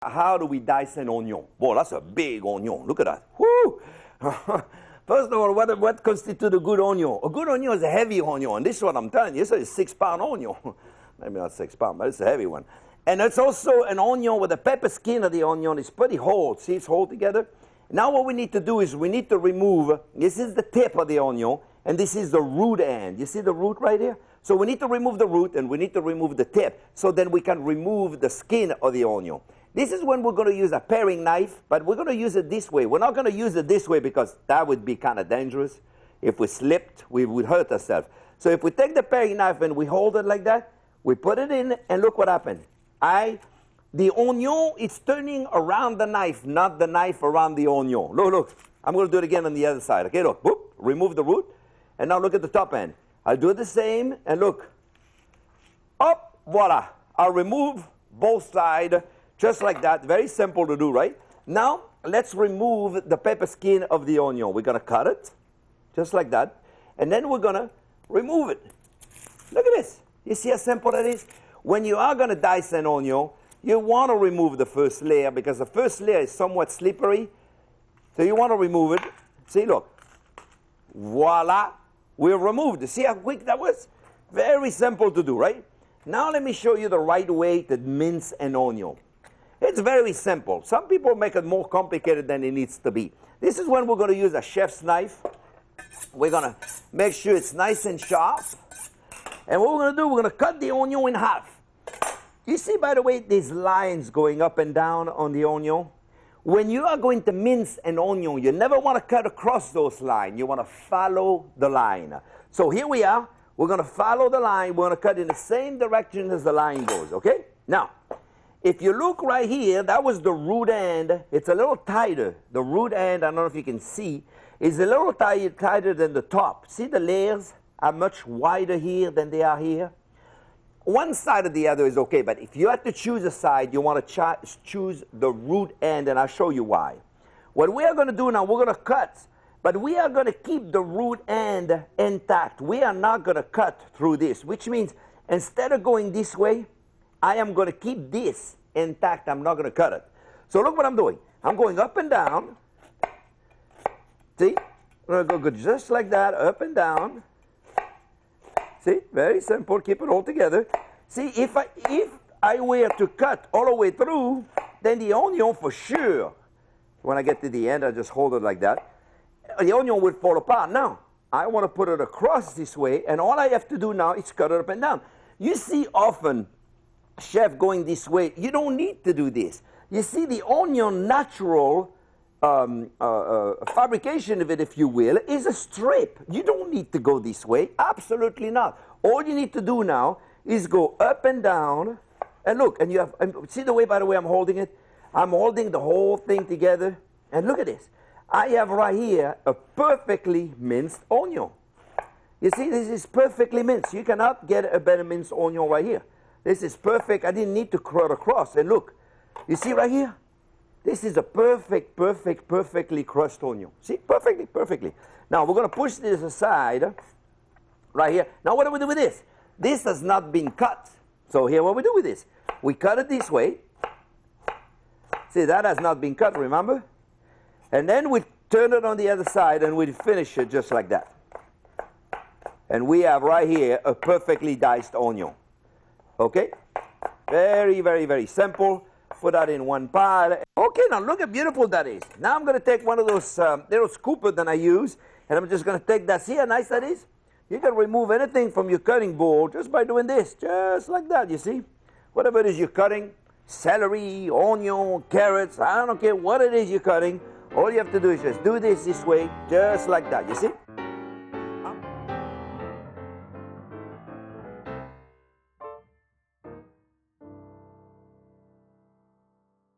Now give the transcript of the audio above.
how do we dice an onion? Boy, that's a big onion. Look at that. Woo! First of all, what constitutes a good onion? A good onion is a heavy onion. And this is what I'm telling you. This is a 6-pound onion. Maybe not 6 pounds, but it's a heavy one. And it's also an onion with the pepper skin of the onion. It's pretty whole. See, it's whole together. Now what we need to do is we need to remove, this is the tip of the onion, and this is the root end. You see the root right here? So we need to remove the root, and we need to remove the tip, so then we can remove the skin of the onion. This is when we're going to use a paring knife, but we're going to use it this way. We're not going to use it this way because that would be kind of dangerous. If we slipped, we would hurt ourselves. So if we take the paring knife and we hold it like that, we put it in, and look what happened. The onion is turning around the knife, not the knife around the onion. Look, look. I'm going to do it again on the other side. Okay, look. Whoop, remove the root. And now look at the top end. I'll do the same, and look. Up, voila. I'll remove both sides just like that. Very simple to do, right? Now, let's remove the pepper skin of the onion. We're going to cut it, just like that. And then we're going to remove it. Look at this. You see how simple that is? When you are going to dice an onion, you want to remove the first layer because the first layer is somewhat slippery. So you want to remove it. See, look. Voila. We removed it. See how quick that was? Very simple to do, right? Now let me show you the right way to mince an onion. It's very simple. Some people make it more complicated than it needs to be. This is when we're going to use a chef's knife. We're going to make sure it's nice and sharp. And what we're going to do, we're going to cut the onion in half. You see, by the way, these lines going up and down on the onion? When you are going to mince an onion, you never want to cut across those lines. You want to follow the line. So here we are. We're going to follow the line. We're going to cut in the same direction as the line goes, okay? Now, if you look right here, that was the root end. It's a little tighter. The root end, I don't know if you can see, is a little tighter than the top. See, the layers are much wider here than they are here. One side or the other is okay, but if you have to choose a side, you want to choose the root end, and I'll show you why. What we are going to do now, we're going to cut, but we are going to keep the root end intact. We are not going to cut through this, which means instead of going this way, I am going to keep this intact. I'm not going to cut it. So look what I'm doing. I'm going up and down. See? I'm going to go just like that, up and down. See, very simple. Keep it all together. See, if I were to cut all the way through, then the onion for sure, when I get to the end, I just hold it like that, the onion would fall apart. Now, I want to put it across this way, and all I have to do now is cut it up and down. You see often chef going this way. You don't need to do this. You see, the onion natural fabrication of it, if you will, is a strip. You don't need to go this way. Absolutely not. All you need to do now is go up and down. And look, and you have, see the way, by the way, I'm holding it? I'm holding the whole thing together. And look at this. I have right here a perfectly minced onion. You see, this is perfectly minced. You cannot get a better minced onion right here. This is perfect. I didn't need to cut across. And look, you see right here? This is a perfectly crushed onion. See, perfectly. Now, we're going to push this aside right here. Now, what do we do with this? This has not been cut. So here, what we do with this? We cut it this way. See, that has not been cut, remember? And then we turn it on the other side, and we finish it just like that. And we have right here a perfectly diced onion. Okay? Very simple. Put that in one pile. Okay, now look how beautiful that is. Now I'm going to take one of those little scoopers that I use, and I'm just going to take that. See how nice that is? You can remove anything from your cutting board just by doing this, just like that, you see? Whatever it is you're cutting, celery, onion, carrots, I don't care what it is you're cutting, all you have to do is just do this way, just like that, you see?